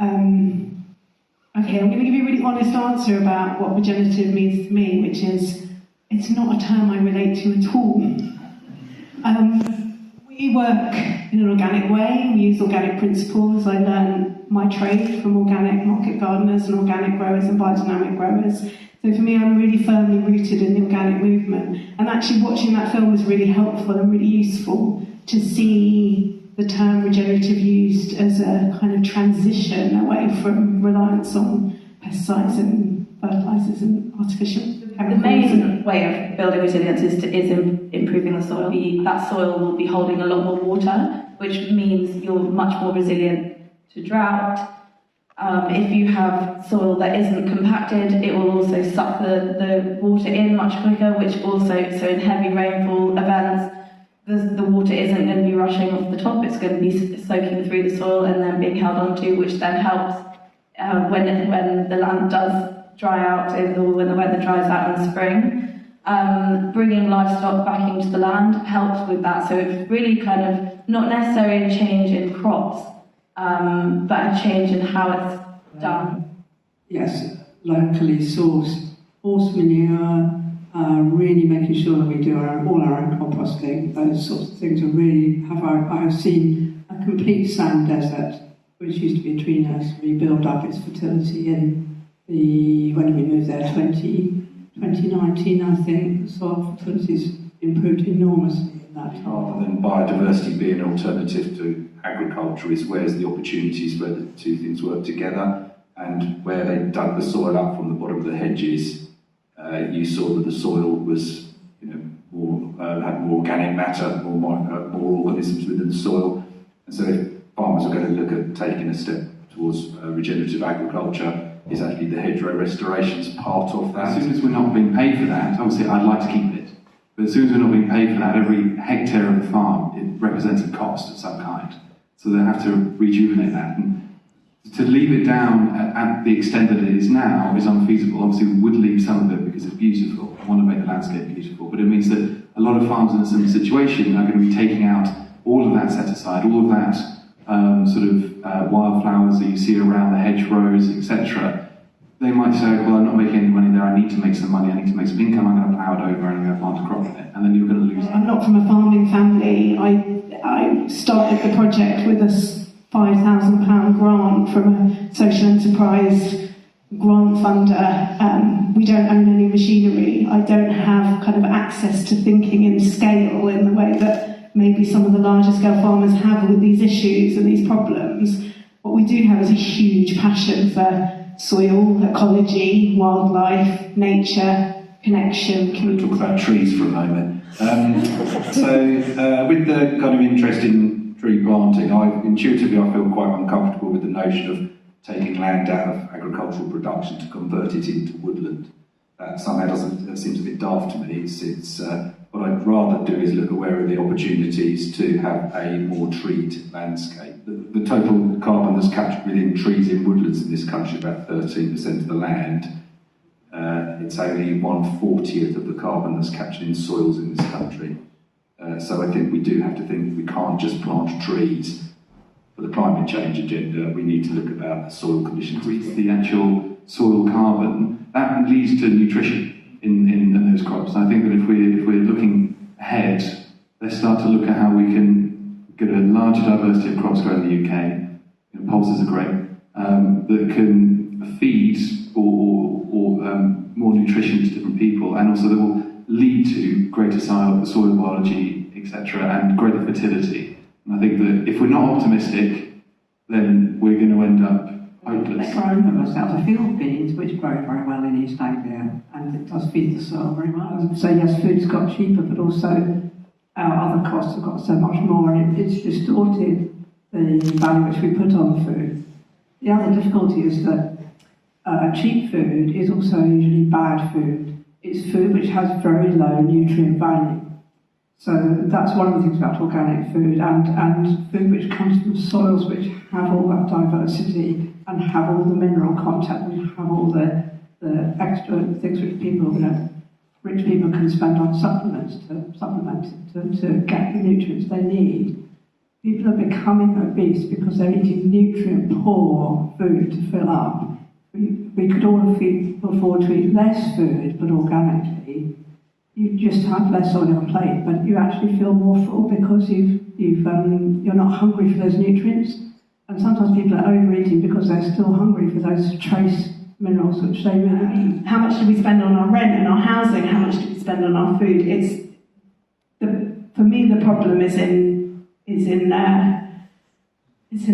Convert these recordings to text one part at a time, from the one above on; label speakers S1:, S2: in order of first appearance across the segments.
S1: Okay, I'm going to give you a really honest answer about what regenerative means to me, which is, it's not a term I relate to at all. We work in an organic way, we use organic principles. I learned my trade from organic market gardeners and organic growers and biodynamic growers. So for me, I'm really firmly rooted in the organic movement. And actually watching that film was really helpful and really useful to see the term regenerative used as a kind of transition away from reliance on pesticides and fertilisers and artificial chemicals.
S2: The main way of building resilience is improving the soil. That soil will be holding a lot more water, which means you're much more resilient to drought. If you have soil that isn't compacted, it will also suck the water in much quicker, which also, so in heavy rainfall events, the water isn't going to be rushing off the top, it's going to be soaking through the soil and then being held onto, which then helps when the land does dry out, or when the weather dries out in spring. Bringing livestock back into the land helps with that, so it's really kind of not necessarily a change in crops, but a change in how it's done.
S3: Yes, locally sourced horse manure, really making sure that we do all our own composting. Those sorts of things are really. I have seen a complete sand desert, which used to be between us, rebuild up its fertility in when we moved there, 2019, I think. The soil fertility's improved enormously in that time.
S4: Rather than biodiversity being an alternative to agriculture, is where's the opportunities where the two things work together, and where they dug the soil up from the bottom of the hedges. You saw that the soil was, had more organic matter, more organisms within the soil, and so if farmers are going to look at taking a step towards regenerative agriculture, is actually the hedgerow restorations part of that.
S5: As soon as we're not being paid for that, obviously I'd like to keep it, but as soon as we're not being paid for that, every hectare of the farm, it represents a cost of some kind. So they have to rejuvenate that. And to leave it down at the extent that it is now is unfeasible. Obviously we would leave some of it because it's beautiful. I want to make the landscape beautiful, but it means that a lot of farms in a similar situation are going to be taking out all of that set aside, all of that wildflowers that you see around the hedgerows, etc. They might say, well, I'm not making any money there, I need to make some money, I need to make some income, I'm going to plough it over and I'm going to plant a crop in it, and then you're going to lose it.
S1: I'm not from a farming family. I started the project with a £5,000 grant from a social enterprise grant funder. We don't own any machinery. I don't have kind of access to thinking in scale in the way that maybe some of the larger scale farmers have with these issues and these problems. What we do have is a huge passion for soil, ecology, wildlife, nature, connection.
S4: Can we talk about trees for a moment? With the kind of interest in tree planting, intuitively I feel quite uncomfortable with the notion of taking land out of agricultural production to convert it into woodland. That somehow seems a bit daft to me. What I'd rather do is look at where are the opportunities to have a more treed landscape. The total carbon that's captured within trees in woodlands in this country is about 13% of the land. It's only 1/40th of the carbon that's captured in soils in this country. So I think we do have to think we can't just plant trees. For the climate change agenda, we need to look about the soil conditions.
S5: The actual soil carbon, that leads to nutrition in those crops. And I think that if we're looking ahead, let's start to look at how we can get a larger diversity of crops growing in the UK. Pulses are great, that can feed or more nutrition to different people, and also that will lead to greater soil biology, etc., and greater fertility. And I think that if we're not optimistic, then we're going to end up hopeless.
S3: We're growing ourselves field beans, which grow very well in East Anglia, and it does feed the soil very well. So yes, food's got cheaper, but also our other costs have got so much more, and it's distorted the value which we put on food. The other difficulty is that cheap food is also usually bad food. It's food which has very low nutrient value. So that's one of the things about organic food, and food which comes from soils which have all that diversity and have all the mineral content and have all the extra things which people, rich people can spend on supplements to get the nutrients they need. people are becoming obese because they're eating nutrient-poor food to fill up. We could all afford to eat less food, but organically. You just have less on your plate, but you actually feel more full because you're not hungry for those nutrients. And sometimes people are overeating because they're still hungry for those trace minerals which they really need.
S1: How much do we spend on our rent and our housing? How much do we spend on our food? For me, the problem is in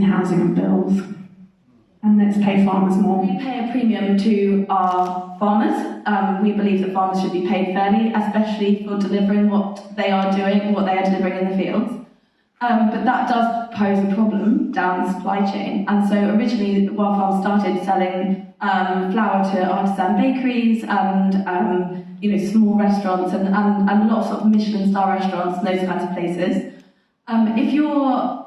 S1: housing and bills. And let's pay farmers more.
S2: We pay a premium to our farmers. We believe that farmers should be paid fairly, especially for delivering what they are doing, what they are delivering in the fields. But that does pose a problem down the supply chain. And so originally, Wildfarmed started selling flour to artisan bakeries and small restaurants and lots of Michelin star restaurants and those kinds of places.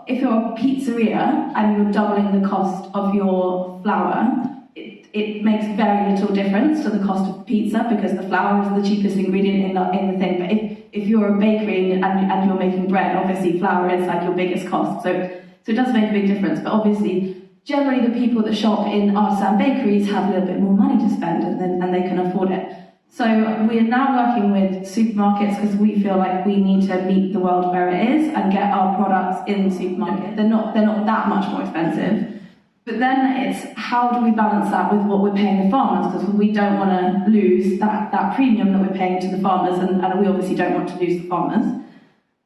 S2: If you're a pizzeria and you're doubling the cost of your flour, it makes very little difference to the cost of pizza because the flour is the cheapest ingredient in the thing. But if you're a bakery and you're making bread, obviously flour is like your biggest cost. So it does make a big difference. But obviously, generally the people that shop in artisan bakeries have a little bit more money to spend and they can afford it. So we are now working with supermarkets because we feel like we need to meet the world where it is and get our products in supermarkets. They're not that much more expensive. But then it's how do we balance that with what we're paying the farmers, because we don't want to lose that premium that we're paying to the farmers, and we obviously don't want to lose the farmers.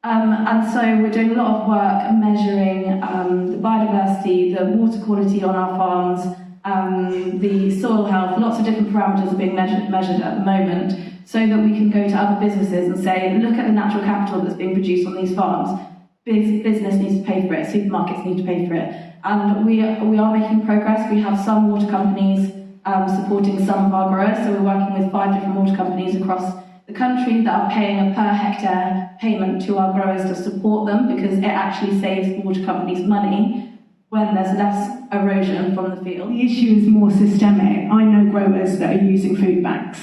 S2: And so we're doing a lot of work measuring the biodiversity, the water quality on our farms, the soil health. Lots of different parameters are being measured at the moment, so that we can go to other businesses and say, look at the natural capital that's being produced on these farms. Business needs to pay for it, supermarkets need to pay for it. And we are making progress. We have some water companies supporting some of our growers, so we're working with 5 different water companies across the country that are paying a per hectare payment to our growers to support them, because it actually saves the water companies money when there's less erosion from the field.
S1: The issue is more systemic. I know growers that are using food banks.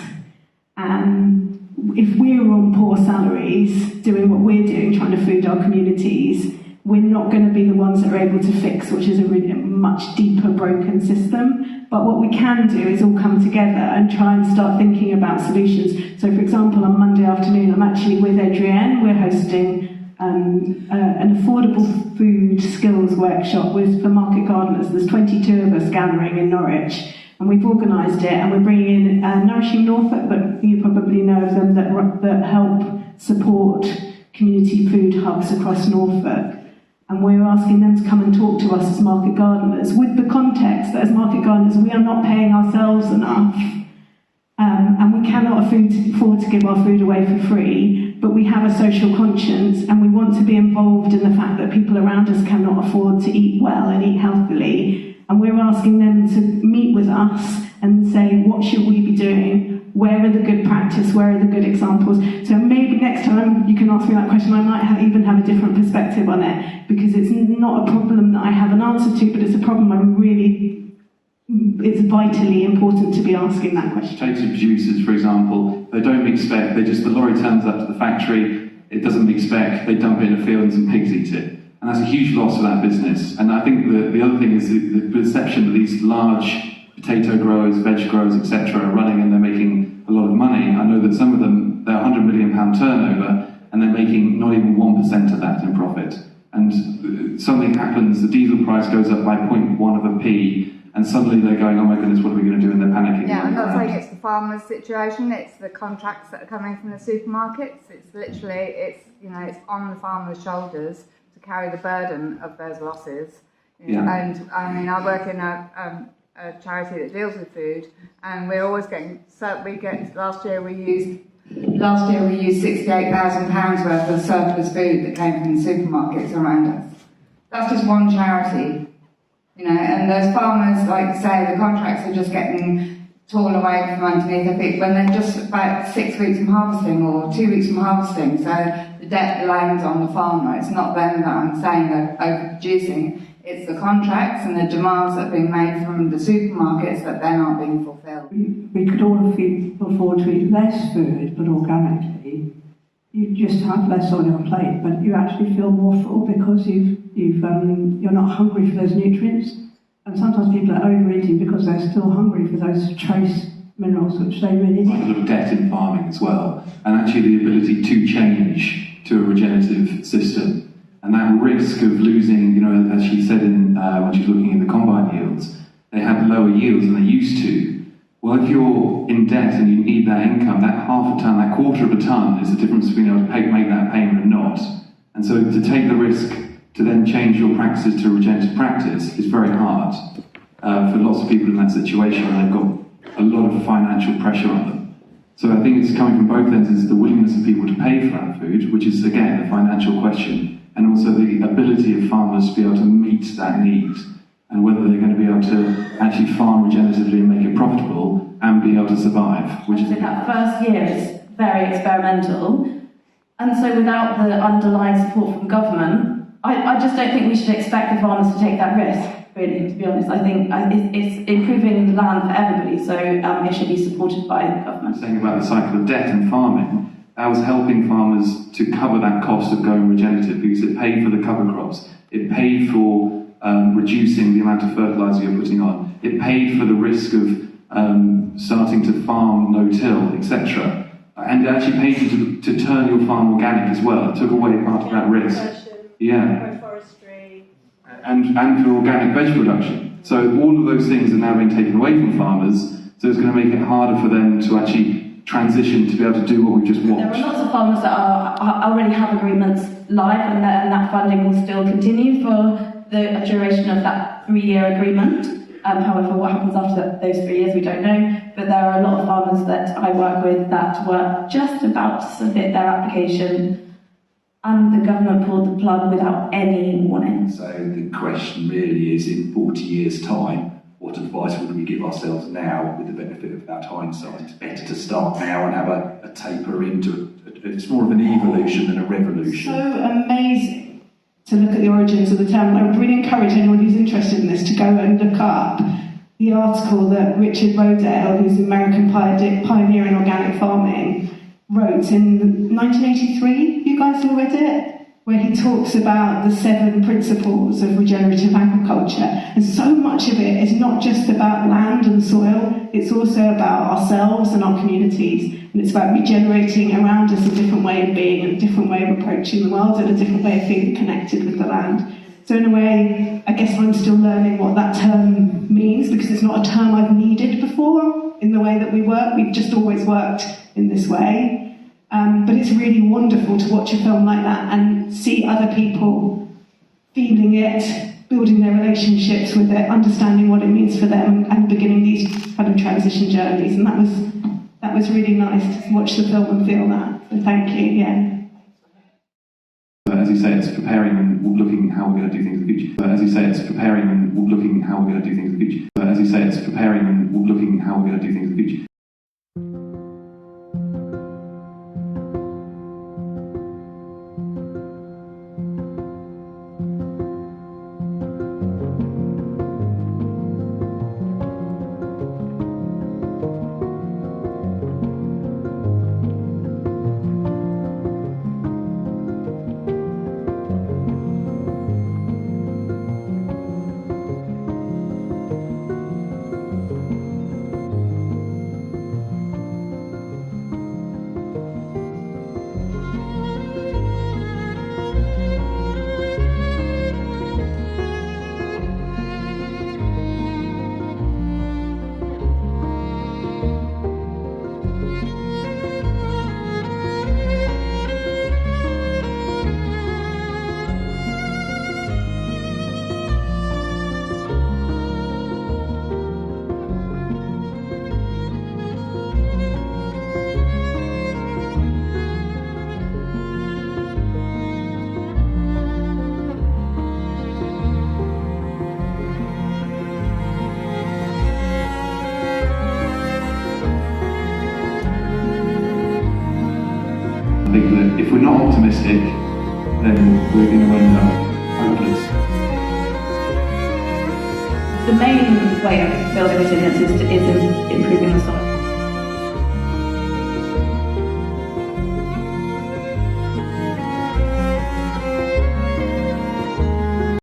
S1: If we're on poor salaries, doing what we're doing, trying to feed our communities, we're not going to be the ones that are able to fix, which is a really much deeper broken system. But what we can do is all come together and try and start thinking about solutions. So, for example, on Monday afternoon, I'm actually with Adrienne. We're hosting an affordable food skills workshop for market gardeners. There's 22 of us gathering in Norwich. And we've organised it, and we're bringing in Nourishing Norfolk, but you probably know of them, that help support community food hubs across Norfolk. And we're asking them to come and talk to us as market gardeners, with the context that as market gardeners we are not paying ourselves enough, and we cannot afford to give our food away for free, but we have a social conscience and we want to be involved in the fact that people around us cannot afford to eat well and eat healthily. And we're asking them to meet with us and say, what should we be doing? Where are the good practice? Where are the good examples? So maybe next time you can ask me that question, I might even have a different perspective on it, because it's not a problem that I have an answer to, but it's a problem it's vitally important to be asking that question.
S5: Potato producers, for example, they don't meet spec, the lorry turns up to the factory, it doesn't meet spec, they dump it in a field and some pigs eat it. And that's a huge loss for that business. And I think the other thing is the perception that these large potato growers, veg growers, etc. are running and they're making a lot of money. I know that some of them, they're £100 million turnover, and they're making not even 1% of that in profit. And something happens, the diesel price goes up by 0.1 of a p, and suddenly they're going, oh my goodness, what are we going to do? And they're panicking.
S6: Yeah, I'm not saying it's the farmer's situation, it's the contracts that are coming from the supermarkets. It's literally, it's on the farmer's shoulders to carry the burden of those losses.
S5: Yeah.
S6: And I mean, I work in a charity that deals with food, and we're always last year we used £68,000 worth of surplus food that came from the supermarkets around us. That's just one charity, and those farmers, like say, the contracts are just getting torn away from underneath their feet when they're just about 6 weeks from harvesting or 2 weeks from harvesting, so the debt lands on the farmer. It's not them that I'm saying they're overproducing. It's the contracts and the demands that are being made from the supermarkets that they're not being fulfilled.
S3: We could all afford to eat less food, but organically. You just have less on your plate, but you actually feel more full because you've you're not hungry for those nutrients. And sometimes people are overeating because they're still hungry for those trace minerals which they really
S5: Quite a
S3: need.
S5: lot of debt in farming as well, and actually the ability to change to a regenerative system. And that risk of losing, you know, as she said when she was looking at the combine yields, they had lower yields than they used to. Well, if you're in debt and you need that income, that half a tonne, that quarter of a tonne is the difference between able to make that payment and not. And so to take the risk to then change your practices to a regenerative practice is very hard for lots of people in that situation, and they've got a lot of financial pressure on them. So I think it's coming from both ends. It's the willingness of people to pay for that food, which is again the financial question, and also the ability of farmers to be able to meet that need, and whether they're going to be able to actually farm regeneratively and make it profitable and be able to survive. Which
S2: So that first year is very experimental, and so without the underlying support from government, I just don't think we should expect the farmers to take that risk, really, to be honest. I think it's improving the land for everybody, so it should be supported by the government.
S5: Saying about the cycle of debt in farming, that was helping farmers to cover that cost of going regenerative, because it paid for the cover crops, it paid for reducing the amount of fertiliser you're putting on, it paid for the risk of starting to farm no-till, etc. And it actually paid you to turn your farm organic as well. It took away part of that risk. Yeah.
S7: Agroforestry.
S5: And for organic veg production. So all of those things are now being taken away from farmers, so it's going to make it harder for them to actually transition to be able to do what we just
S2: There are
S5: watched.
S2: lots of farmers that already have agreements live, and that funding will still continue for the duration of that 3-year agreement. However, what happens after those 3 years, we don't know. But there are a lot of farmers that I work with that were just about to submit their application, and the government pulled the plug without any warning.
S4: So the question really is, in 40 years' time, what advice would we give ourselves now with the benefit of that hindsight? It's better to start now and have a taper into it. It's more of an evolution than a revolution.
S1: So amazing to look at the origins of the term. I would really encourage anyone who's interested in this to go and look up the article that Richard Rodale, who's an American pioneer in organic farming, wrote in 1983. You guys all read it? Where he talks about the 7 principles of regenerative agriculture. And so much of it is not just about land and soil, it's also about ourselves and our communities. And it's about regenerating around us a different way of being, and a different way of approaching the world, and a different way of feeling connected with the land. So in a way, I guess I'm still learning what that term means, because it's not a term I've needed before in the way that we work. We've just always worked in this way. But it's really wonderful to watch a film like that and see other people feeling it, building their relationships with it, understanding what it means for them, and beginning these kind of transition journeys. And that was really nice to watch the film and feel that. So thank you, yeah.
S5: As you say, it's preparing and looking how we're going to do things in the future. As you say, it's preparing and looking how we're going to do things in the future. As you say, it's preparing and looking how we're going to do things in the future. I think that if we're not optimistic, then we're going to end up hopeless.
S2: The main way of building resilience is improving the soil.